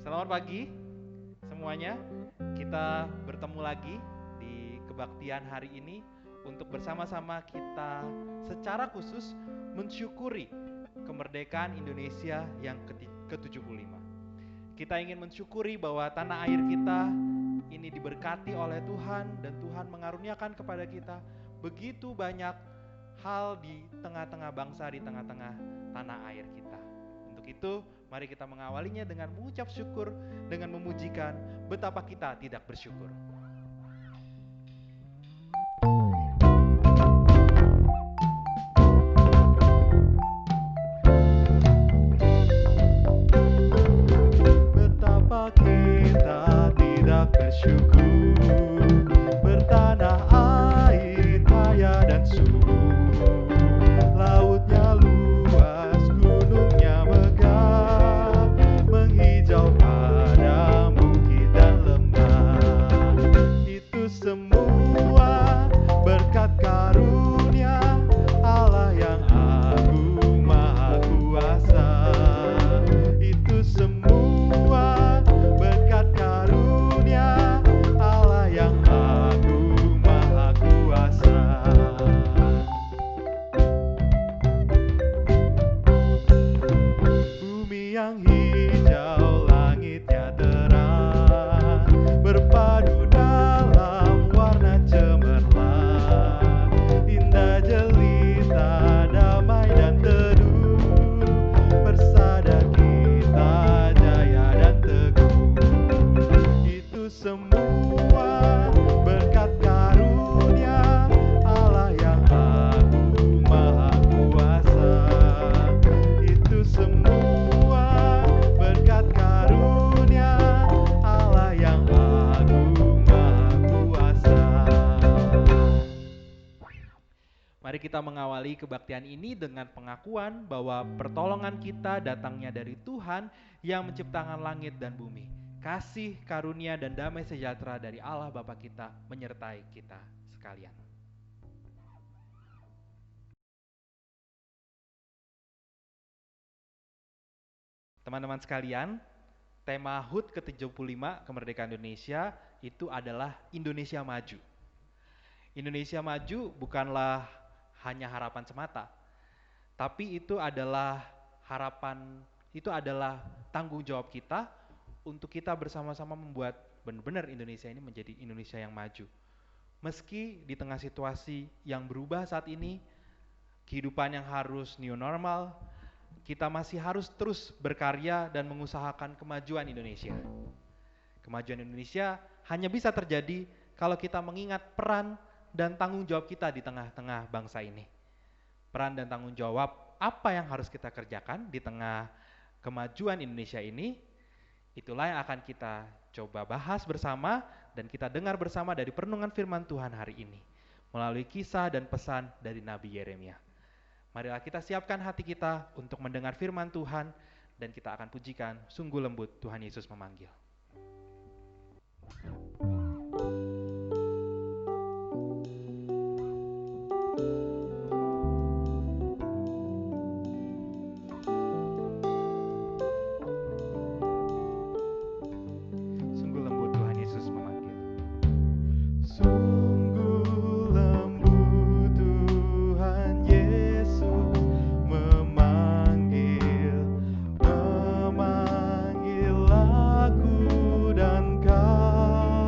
Selamat pagi semuanya. Kita bertemu lagi di kebaktian hari ini untuk bersama-sama kita secara khusus mensyukuri kemerdekaan Indonesia yang ke-75. Kita ingin mensyukuri bahwa tanah air kita ini diberkati oleh Tuhan dan Tuhan mengaruniakan kepada kita begitu banyak hal di tengah-tengah bangsa, di tengah-tengah tanah air kita. Untuk itu, Mari kita mengawalinya dengan mengucap syukur, dengan memujikan betapa kita tidak bersyukur. Betapa kita tidak bersyukur, bertanah air kaya dan subur, lautnya luas, gunungnya megah, menghijau padang bukit dan lembah. Itu semua berkat karunia Allah yang agung maha kuasa. Itu semua berkat karunia Allah yang agung maha kuasa. Bumi yang hijau, langitnya terang, berpadu dalam warna cemerlang, indah jelita, damai dan teduh, bersada kita jaya dan teguh. Itu semua berkat karunia Allah yang agung maha kuasa. Itu semua berkat karunia Allah yang agung maha kuasa. Mari kita mengawali kebaktian ini dengan pengakuan bahwa pertolongan kita datangnya dari Tuhan yang menciptakan langit dan bumi. Kasih, karunia, dan damai sejahtera dari Allah Bapa kita menyertai kita sekalian. Teman-teman sekalian, tema HUT ke-75 kemerdekaan Indonesia itu adalah Indonesia Maju. Indonesia Maju bukanlah hanya harapan semata, tapi itu adalah harapan, itu adalah tanggung jawab kita untuk kita bersama-sama membuat benar-benar Indonesia ini menjadi Indonesia yang maju. Meski di tengah situasi yang berubah saat ini, kehidupan yang harus new normal, kita masih harus terus berkarya dan mengusahakan kemajuan Indonesia. Kemajuan Indonesia hanya bisa terjadi kalau kita mengingat peran dan tanggung jawab kita di tengah-tengah bangsa ini. Peran dan tanggung jawab apa yang harus kita kerjakan di tengah kemajuan Indonesia ini, itulah yang akan kita coba bahas bersama dan kita dengar bersama dari perenungan firman Tuhan hari ini melalui kisah dan pesan dari Nabi Yeremia. Marilah kita siapkan hati kita untuk mendengar firman Tuhan dan kita akan pujikan sungguh lembut Tuhan Yesus memanggil. Memanggil aku dan kau.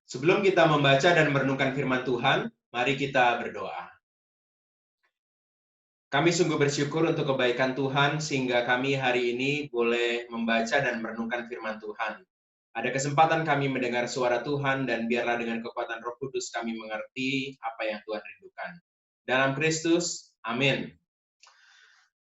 Sebelum kita membaca dan merenungkan firman Tuhan, mari kita berdoa. Kami sungguh bersyukur untuk kebaikan Tuhan sehingga kami hari ini boleh membaca dan merenungkan firman Tuhan. Ada kesempatan kami mendengar suara Tuhan dan biarlah dengan kekuatan Roh Kudus kami mengerti apa yang Tuhan rindukan. Dalam Kristus, amin.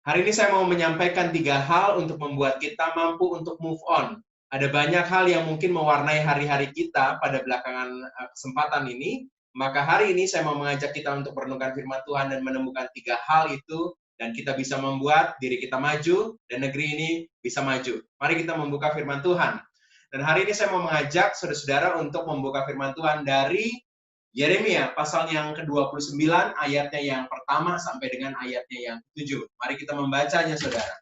Hari ini saya mau menyampaikan 3 hal untuk membuat kita mampu untuk move on. Ada banyak hal yang mungkin mewarnai hari-hari kita pada belakangan kesempatan ini. Maka hari ini saya mau mengajak kita untuk merenungkan firman Tuhan dan menemukan 3 hal itu. Dan kita bisa membuat diri kita maju dan negeri ini bisa maju. Mari kita membuka firman Tuhan. Dan hari ini saya mau mengajak saudara-saudara untuk membuka firman Tuhan dari Yeremia pasal yang ke-29 ayatnya yang pertama sampai dengan ayatnya yang ke-7. Mari kita membacanya saudara.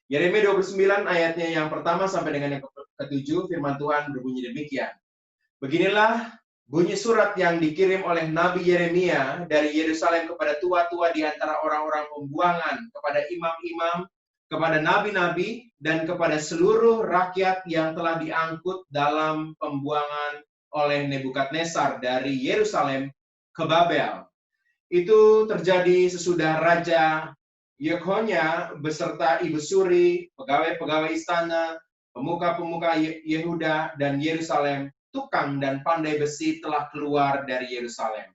Yeremia 29 ayatnya yang pertama sampai dengan yang ke-7 firman Tuhan berbunyi demikian. Beginilah bunyi surat yang dikirim oleh Nabi Yeremia dari Yerusalem kepada tua-tua di antara orang-orang pembuangan, kepada imam-imam, kepada nabi-nabi, dan kepada seluruh rakyat yang telah diangkut dalam pembuangan oleh Nebukadnezar dari Yerusalem ke Babel. Itu terjadi sesudah Raja Yekhonya beserta ibu suri, pegawai-pegawai istana, pemuka-pemuka Yehuda dan Yerusalem, tukang dan pandai besi telah keluar dari Yerusalem.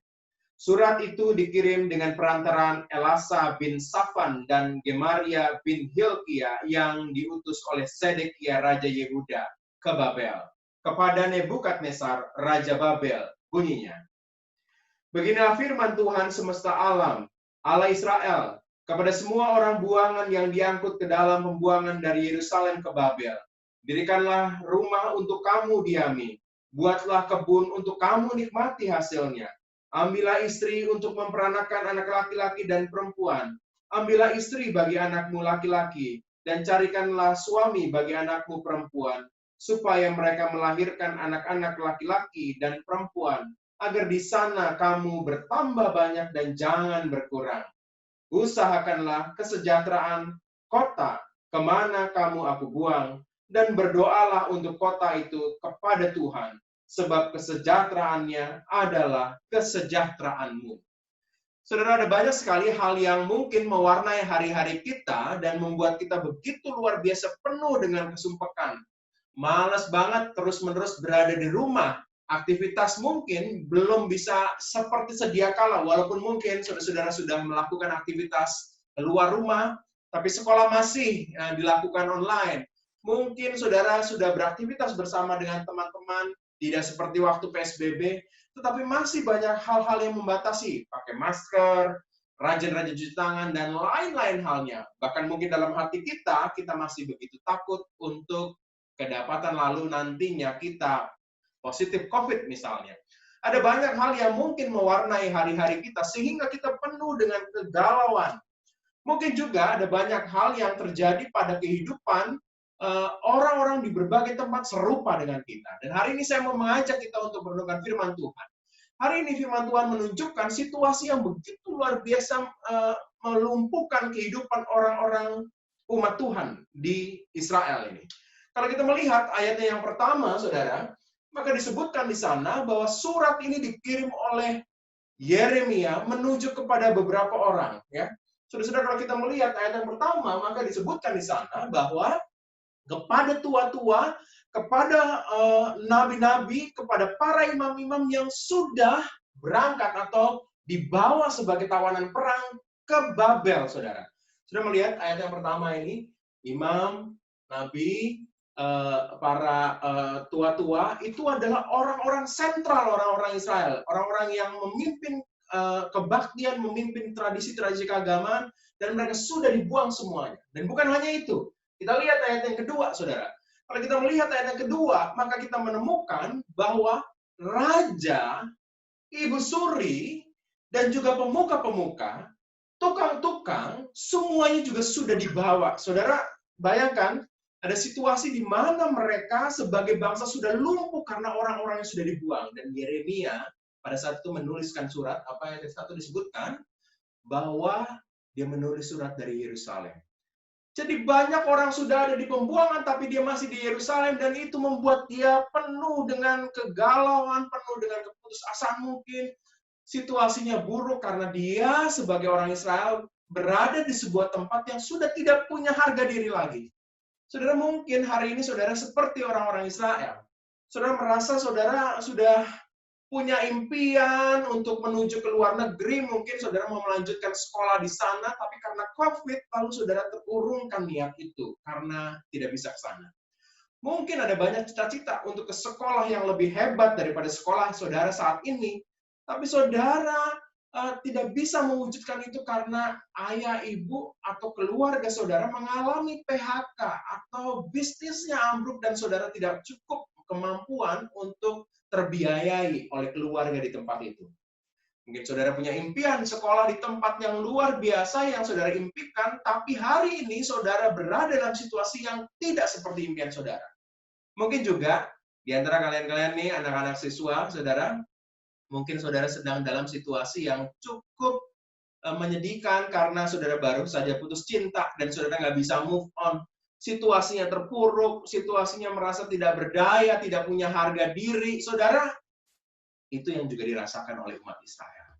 Surat itu dikirim dengan perantaraan Elasa bin Safan dan Gemaria bin Hilkia yang diutus oleh Sedekia Raja Yehuda ke Babel. Kepada Nebukadnezar, Raja Babel, bunyinya. Beginilah firman Tuhan semesta alam, Allah Israel, kepada semua orang buangan yang diangkut ke dalam pembuangan dari Yerusalem ke Babel. Dirikanlah rumah untuk kamu diami, buatlah kebun untuk kamu nikmati hasilnya. Ambillah istri untuk memperanakan anak laki-laki dan perempuan. Ambillah istri bagi anakmu laki-laki, dan carikanlah suami bagi anakmu perempuan, supaya mereka melahirkan anak-anak laki-laki dan perempuan, agar di sana kamu bertambah banyak dan jangan berkurang. Usahakanlah kesejahteraan kota kemana kamu aku buang, dan berdoalah untuk kota itu kepada Tuhan, sebab kesejahteraannya adalah kesejahteraanmu. Saudara, ada banyak sekali hal yang mungkin mewarnai hari-hari kita dan membuat kita begitu luar biasa penuh dengan kesumpakan. Malas banget terus-menerus berada di rumah. Aktivitas mungkin belum bisa seperti sedia kala, walaupun mungkin saudara-saudara sudah melakukan aktivitas keluar rumah, tapi sekolah masih dilakukan online. Mungkin saudara sudah beraktivitas bersama dengan teman-teman, tidak seperti waktu PSBB, tetapi masih banyak hal-hal yang membatasi. Pakai masker, rajin-rajin cuci tangan, dan lain-lain halnya. Bahkan mungkin dalam hati kita masih begitu takut untuk kedapatan lalu nantinya kita positif COVID misalnya. Ada banyak hal yang mungkin mewarnai hari-hari kita sehingga kita penuh dengan kegalauan. Mungkin juga ada banyak hal yang terjadi pada kehidupan orang-orang di berbagai tempat serupa dengan kita. Dan hari ini saya mau mengajak kita untuk merenungkan firman Tuhan. Hari ini firman Tuhan menunjukkan situasi yang begitu luar biasa melumpuhkan kehidupan orang-orang umat Tuhan di Israel ini. Kalau kita melihat ayatnya yang pertama, saudara, maka disebutkan di sana bahwa surat ini dikirim oleh Yeremia menuju kepada beberapa orang. Ya, saudara-saudara, kalau kita melihat ayat yang pertama, maka disebutkan di sana bahwa kepada tua-tua, kepada nabi-nabi, kepada para imam-imam yang sudah berangkat atau dibawa sebagai tawanan perang ke Babel, saudara. Sudah melihat ayat yang pertama ini, imam, nabi, para tua-tua itu adalah orang-orang sentral, orang-orang Israel, orang-orang yang memimpin kebaktian, memimpin tradisi-tradisi keagamaan, dan mereka sudah dibuang semuanya. Dan bukan hanya itu, kita lihat ayat yang kedua, saudara. Kalau kita melihat ayat yang kedua, maka kita menemukan bahwa raja, ibu suri, dan juga pemuka-pemuka, tukang-tukang, semuanya juga sudah dibawa. Saudara, bayangkan, ada situasi di mana mereka sebagai bangsa sudah lumpuh karena orang-orang yang sudah dibuang. Dan Yeremia pada saat itu menuliskan surat, apa yang satu disebutkan, bahwa dia menulis surat dari Yerusalem. Jadi banyak orang sudah ada di pembuangan, tapi dia masih di Yerusalem, dan itu membuat dia penuh dengan kegalauan, penuh dengan keputusasaan mungkin. Situasinya buruk karena dia sebagai orang Israel berada di sebuah tempat yang sudah tidak punya harga diri lagi. Saudara, mungkin hari ini saudara seperti orang-orang Israel. Saudara merasa saudara sudah punya impian untuk menuju ke luar negeri, mungkin saudara mau melanjutkan sekolah di sana, tapi karena COVID, lalu saudara terurungkan niat itu karena tidak bisa ke sana. Mungkin ada banyak cita-cita untuk ke sekolah yang lebih hebat daripada sekolah saudara saat ini, tapi saudara tidak bisa mewujudkan itu karena ayah, ibu, atau keluarga saudara mengalami PHK atau bisnisnya ambruk dan saudara tidak cukup kemampuan untuk terbiayai oleh keluarga di tempat itu. Mungkin saudara punya impian sekolah di tempat yang luar biasa yang saudara impikan, tapi hari ini saudara berada dalam situasi yang tidak seperti impian saudara. Mungkin juga di antara kalian-kalian nih, anak-anak siswa, saudara, mungkin saudara sedang dalam situasi yang cukup menyedihkan karena saudara baru saja putus cinta dan saudara nggak bisa move on. Situasinya terpuruk, situasinya merasa tidak berdaya, tidak punya harga diri. Saudara, itu yang juga dirasakan oleh umat Israel.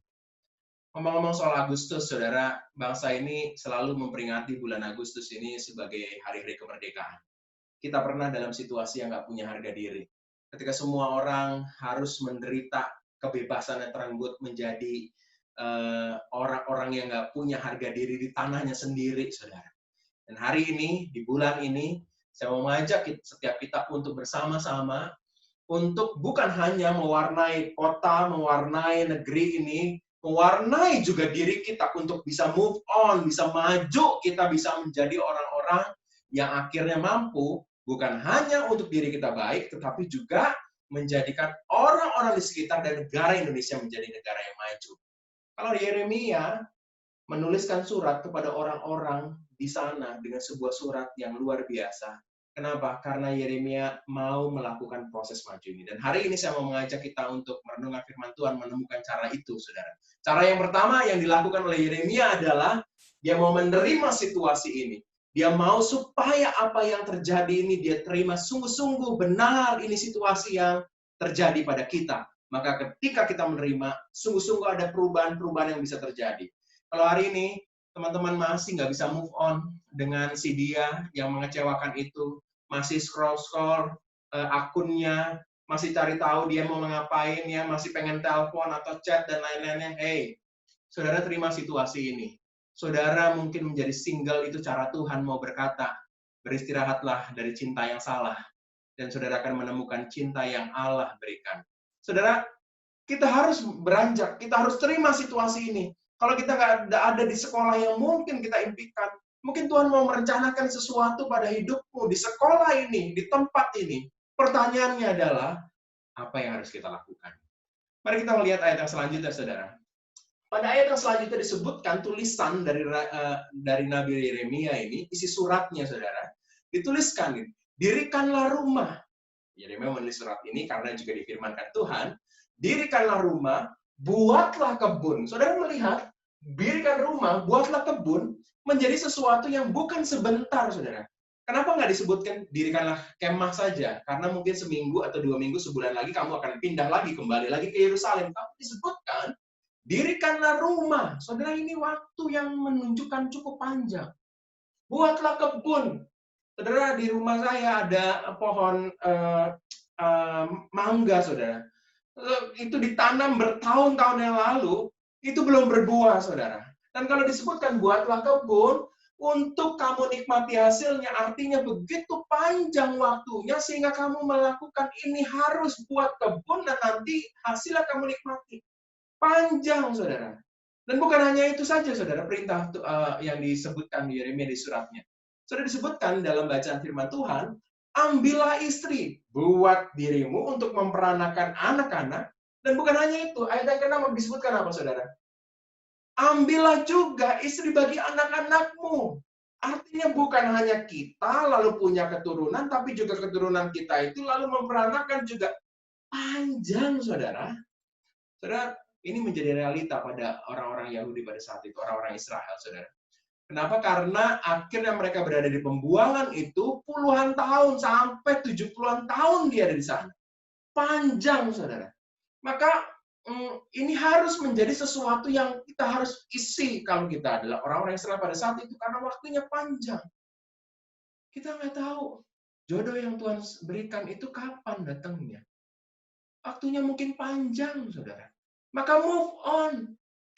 Ngomong-ngomong soal Agustus, saudara, bangsa ini selalu memperingati bulan Agustus ini sebagai hari-hari kemerdekaan. Kita pernah dalam situasi yang nggak punya harga diri. Ketika semua orang harus menderita kebebasan yang terenggut menjadi orang-orang yang nggak punya harga diri di tanahnya sendiri, saudara. Dan hari ini, di bulan ini, saya mau mengajak setiap kita untuk bersama-sama, untuk bukan hanya mewarnai kota, mewarnai negeri ini, mewarnai juga diri kita untuk bisa move on, bisa maju, kita bisa menjadi orang-orang yang akhirnya mampu, bukan hanya untuk diri kita baik, tetapi juga menjadikan orang-orang di sekitar dan negara Indonesia menjadi negara yang maju. Kalau Yeremia menuliskan surat kepada orang-orang di sana dengan sebuah surat yang luar biasa. Kenapa? Karena Yeremia mau melakukan proses maju ini. Dan hari ini saya mau mengajak kita untuk merenungkan firman Tuhan, menemukan cara itu, saudara. Cara yang pertama yang dilakukan oleh Yeremia adalah dia mau menerima situasi ini. Dia mau supaya apa yang terjadi ini dia terima sungguh-sungguh benar ini situasi yang terjadi pada kita. Maka ketika kita menerima, sungguh-sungguh ada perubahan-perubahan yang bisa terjadi. Kalau hari ini teman-teman masih nggak bisa move on dengan si dia yang mengecewakan itu, masih scroll-scroll akunnya, masih cari tahu dia mau ngapain ya, masih pengen telepon atau chat dan lain-lainnya. Hey, saudara terima situasi ini. Saudara mungkin menjadi single itu cara Tuhan mau berkata, beristirahatlah dari cinta yang salah, dan saudara akan menemukan cinta yang Allah berikan. Saudara, kita harus beranjak, kita harus terima situasi ini. Kalau kita nggak ada di sekolah yang mungkin kita impikan, mungkin Tuhan mau merencanakan sesuatu pada hidupmu di sekolah ini, di tempat ini. Pertanyaannya adalah, apa yang harus kita lakukan? Mari kita melihat ayat yang selanjutnya, saudara. Pada ayat yang selanjutnya disebutkan tulisan dari Nabi Yeremia ini, isi suratnya, saudara. Dituliskan, dirikanlah rumah. Yeremia menulis surat ini karena juga difirmankan Tuhan, dirikanlah rumah, buatlah kebun. Saudara melihat, dirikan rumah, buatlah kebun, menjadi sesuatu yang bukan sebentar, saudara. Kenapa nggak disebutkan dirikanlah kemah saja? Karena mungkin seminggu atau 2 minggu, sebulan lagi kamu akan pindah lagi, kembali lagi ke Yerusalem. Tapi disebutkan, dirikanlah rumah. Saudara, ini waktu yang menunjukkan cukup panjang. Buatlah kebun. Saudara, di rumah saya ada pohon mangga, saudara. Itu ditanam bertahun-tahun yang lalu, itu belum berbuah, saudara. Dan kalau disebutkan buatlah kebun, untuk kamu nikmati hasilnya, artinya begitu panjang waktunya, sehingga kamu melakukan ini harus buat kebun, dan nanti hasilnya kamu nikmati. Panjang, saudara. Dan bukan hanya itu saja, saudara, perintah yang disebutkan di Yeremia di suratnya. Sudah disebutkan dalam bacaan firman Tuhan, ambillah istri buat dirimu untuk memperanakan anak-anak. Dan bukan hanya itu, ayat yang ke-6 disebutkan apa, saudara? Ambillah juga istri bagi anak-anakmu. Artinya bukan hanya kita lalu punya keturunan, tapi juga keturunan kita itu lalu memperanakan juga. Panjang, saudara. Saudara, ini menjadi realita pada orang-orang Yahudi pada saat itu, orang-orang Israel, saudara. Kenapa? Karena akhirnya mereka berada di pembuangan itu puluhan tahun, sampai 70-an tahun dia ada di sana. Panjang, saudara. Maka ini harus menjadi sesuatu yang kita harus isi kalau kita adalah orang-orang Israel pada saat itu, karena waktunya panjang. Kita nggak tahu jodoh yang Tuhan berikan itu kapan datangnya. Waktunya mungkin panjang, saudara. Maka move on.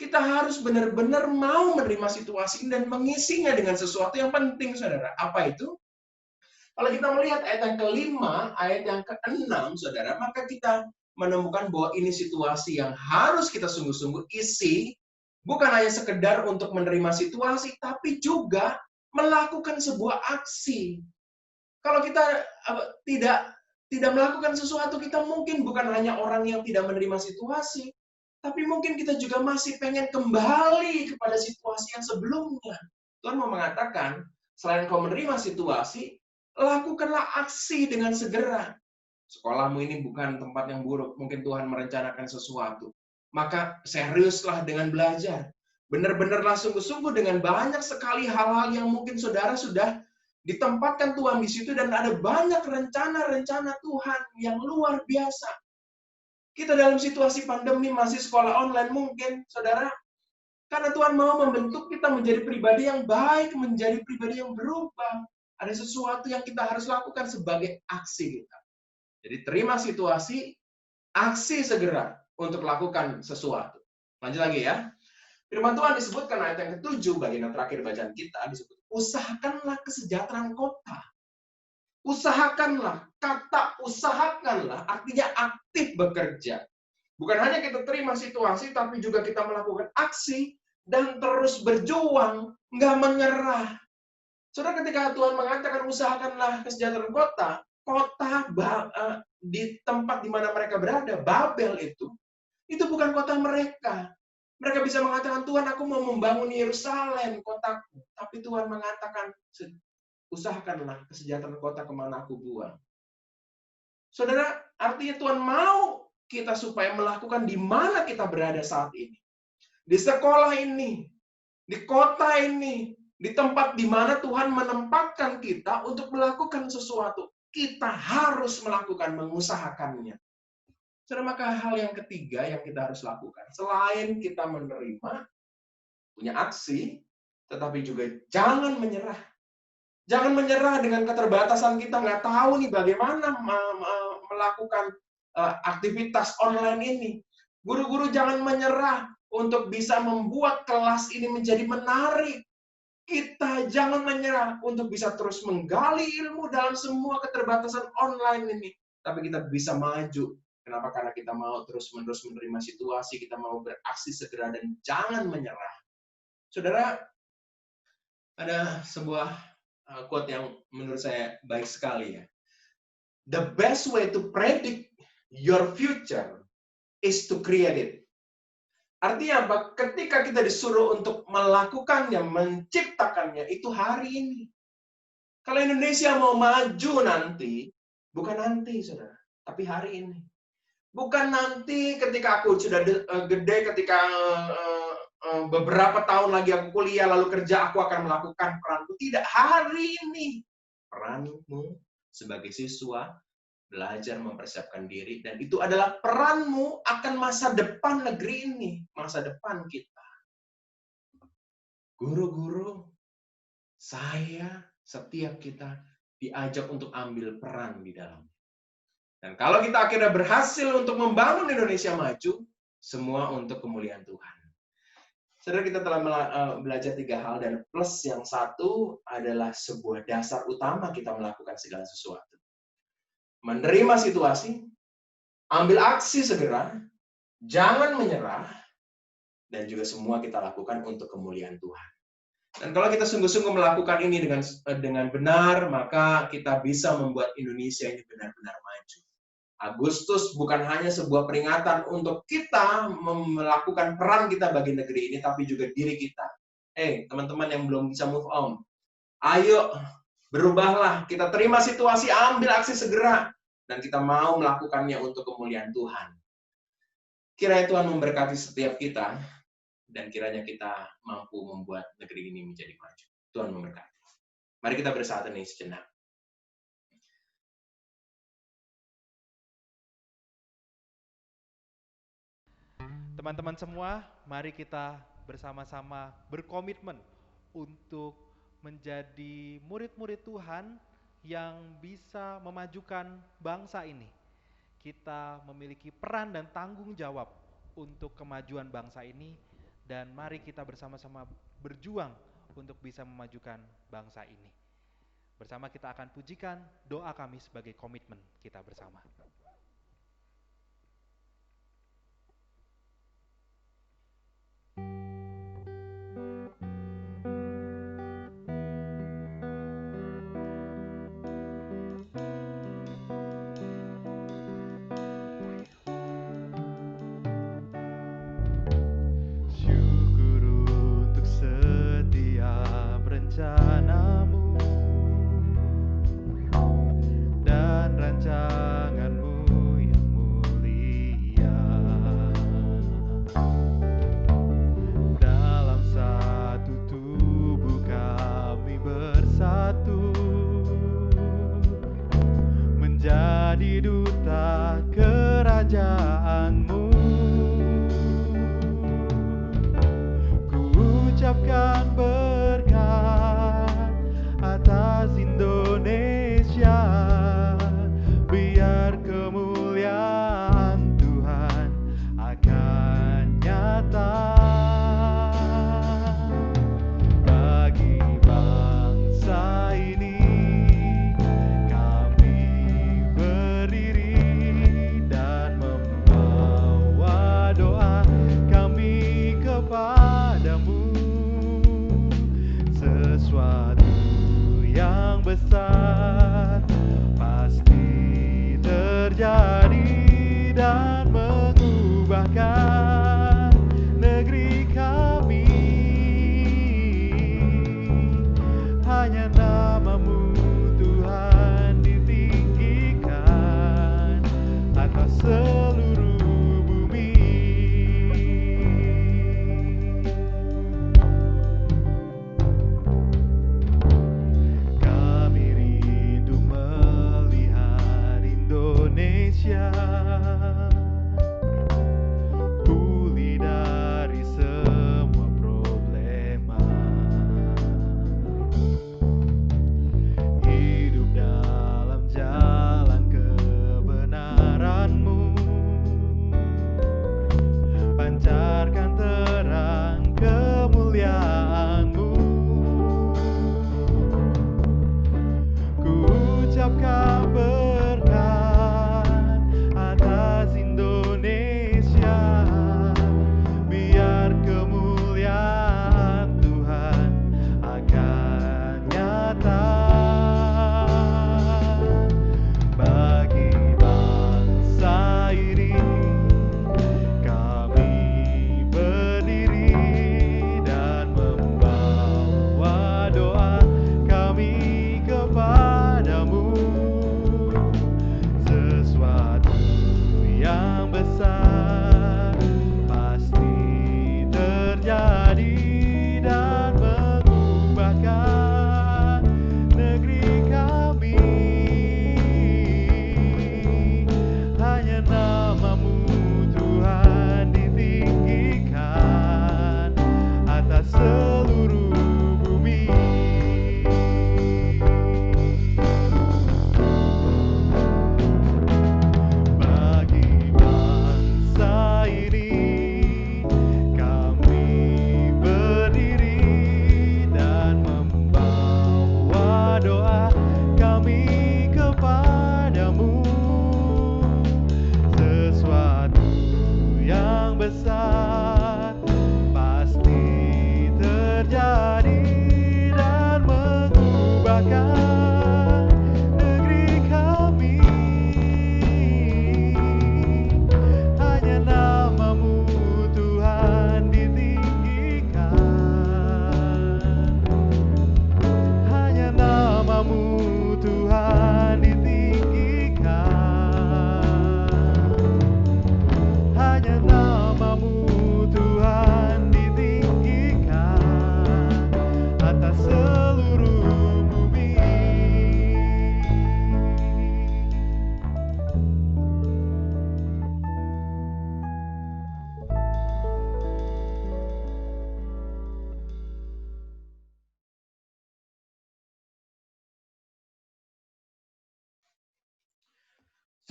Kita harus benar-benar mau menerima situasi dan mengisinya dengan sesuatu yang penting, saudara. Apa itu? Kalau kita melihat ayat yang kelima, ayat yang keenam, saudara, maka kita menemukan bahwa ini situasi yang harus kita sungguh-sungguh isi, bukan hanya sekedar untuk menerima situasi, tapi juga melakukan sebuah aksi. Kalau kita tidak melakukan sesuatu, kita mungkin bukan hanya orang yang tidak menerima situasi, tapi mungkin kita juga masih pengen kembali kepada situasi yang sebelumnya. Tuhan mau mengatakan, selain kau menerima situasi, lakukanlah aksi dengan segera. Sekolahmu ini bukan tempat yang buruk, mungkin Tuhan merencanakan sesuatu. Maka seriuslah dengan belajar. Benar-benarlah sungguh-sungguh dengan banyak sekali hal-hal yang mungkin saudara sudah ditempatkan Tuhan di situ, dan ada banyak rencana-rencana Tuhan yang luar biasa. Kita dalam situasi pandemi masih sekolah online mungkin, saudara, karena Tuhan mau membentuk kita menjadi pribadi yang baik, menjadi pribadi yang berubah. Ada sesuatu yang kita harus lakukan sebagai aksi kita. Jadi terima situasi, aksi segera untuk lakukan sesuatu. Lanjut lagi ya. Firman Tuhan disebutkan ayat yang ke-7, bagian yang terakhir bacaan kita, disebut, usahakanlah kesejahteraan kota. Usahakanlah. Kata usahakanlah artinya aktif bekerja. Bukan hanya kita terima situasi, tapi juga kita melakukan aksi dan terus berjuang, nggak menyerah. Saudara, ketika Tuhan mengatakan usahakanlah kesejahteraan kota di tempat di mana mereka berada, Babel itu bukan kota mereka. Mereka bisa mengatakan, Tuhan, aku mau membangun Yerusalem, kotaku. Tapi Tuhan mengatakan, usahakanlah kesejahteraan kota kemana aku buang. Saudara, artinya Tuhan mau kita supaya melakukan di mana kita berada saat ini. Di sekolah ini, di kota ini, di tempat di mana Tuhan menempatkan kita untuk melakukan sesuatu. Kita harus melakukan, mengusahakannya. Saudara, maka hal yang ketiga yang kita harus lakukan, selain kita menerima, punya aksi, tetapi juga jangan menyerah. Jangan menyerah dengan keterbatasan kita, nggak tahu nih bagaimana melakukan aktivitas online ini. Guru-guru jangan menyerah untuk bisa membuat kelas ini menjadi menarik. Kita jangan menyerah untuk bisa terus menggali ilmu dalam semua keterbatasan online ini. Tapi kita bisa maju. Kenapa? Karena kita mau terus-menerus menerima situasi, kita mau beraksi segera dan jangan menyerah. Saudara, ada sebuah quote yang menurut saya baik sekali ya. The best way to predict your future is to create it. Artinya apa? Ketika kita disuruh untuk melakukannya, menciptakannya, itu hari ini. Kalau Indonesia mau maju nanti, bukan nanti, saudara, tapi hari ini. Bukan nanti ketika aku sudah gede, ketika beberapa tahun lagi aku kuliah, lalu kerja, aku akan melakukan peranku. Tidak, hari ini. Peranmu sebagai siswa, belajar mempersiapkan diri, dan itu adalah peranmu akan masa depan negeri ini, masa depan kita. Guru-guru, saya, setiap kita diajak untuk ambil peran di dalamnya. Dan kalau kita akhirnya berhasil untuk membangun Indonesia maju, semua untuk kemuliaan Tuhan. Saudara, kita telah belajar 3 hal, dan plus yang satu adalah sebuah dasar utama kita melakukan segala sesuatu. Menerima situasi, ambil aksi segera, jangan menyerah, dan juga semua kita lakukan untuk kemuliaan Tuhan. Dan kalau kita sungguh-sungguh melakukan ini dengan benar, maka kita bisa membuat Indonesia ini benar-benar maju. Agustus bukan hanya sebuah peringatan untuk kita melakukan peran kita bagi negeri ini, tapi juga diri kita. Teman-teman yang belum bisa move on, ayo berubahlah, kita terima situasi, ambil aksi segera, dan kita mau melakukannya untuk kemuliaan Tuhan. Kiranya Tuhan memberkati setiap kita, dan kiranya kita mampu membuat negeri ini menjadi maju. Tuhan memberkati. Mari kita bersatu nih sejenak. Teman-teman semua, mari kita bersama-sama berkomitmen untuk menjadi murid-murid Tuhan yang bisa memajukan bangsa ini. Kita memiliki peran dan tanggung jawab untuk kemajuan bangsa ini, dan mari kita bersama-sama berjuang untuk bisa memajukan bangsa ini. Bersama kita akan pujikan doa kami sebagai komitmen kita bersama. Syukur untuk setiap rencanamu dan rancanganmu yang mulia. Dalam satu tubuh kami bersatu, menjadi duta kerajaanmu. Ku ucapkan berkat atas Indonesia, biar kemuliaan Tuhan akan nyata bagi bangsa ini. Kami berdiri dan membawa doa kami kepadamu. Sesuatu yang besar pasti terjadi dan mengubahkan negeri kami. Hanya namamu Tuhan ditinggikan atas seluruh bumi. Kami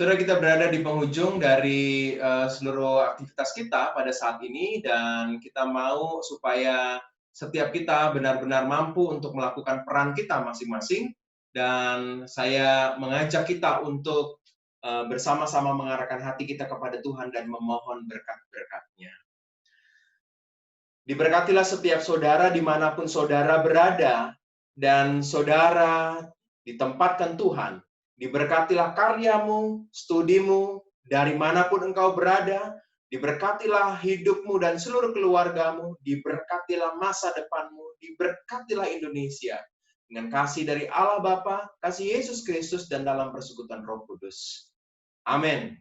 Saudara, kita berada di penghujung dari seluruh aktivitas kita pada saat ini, dan kita mau supaya setiap kita benar-benar mampu untuk melakukan peran kita masing-masing, dan saya mengajak kita untuk bersama-sama mengarahkan hati kita kepada Tuhan dan memohon berkat-berkat-Nya. Diberkatilah setiap saudara dimanapun saudara berada, dan saudara ditempatkan Tuhan. Diberkatilah karyamu, studimu, dari manapun engkau berada. Diberkatilah hidupmu dan seluruh keluargamu. Diberkatilah masa depanmu. Diberkatilah Indonesia. Dengan kasih dari Allah Bapa, kasih Yesus Kristus, dan dalam persekutuan Roh Kudus. Amin.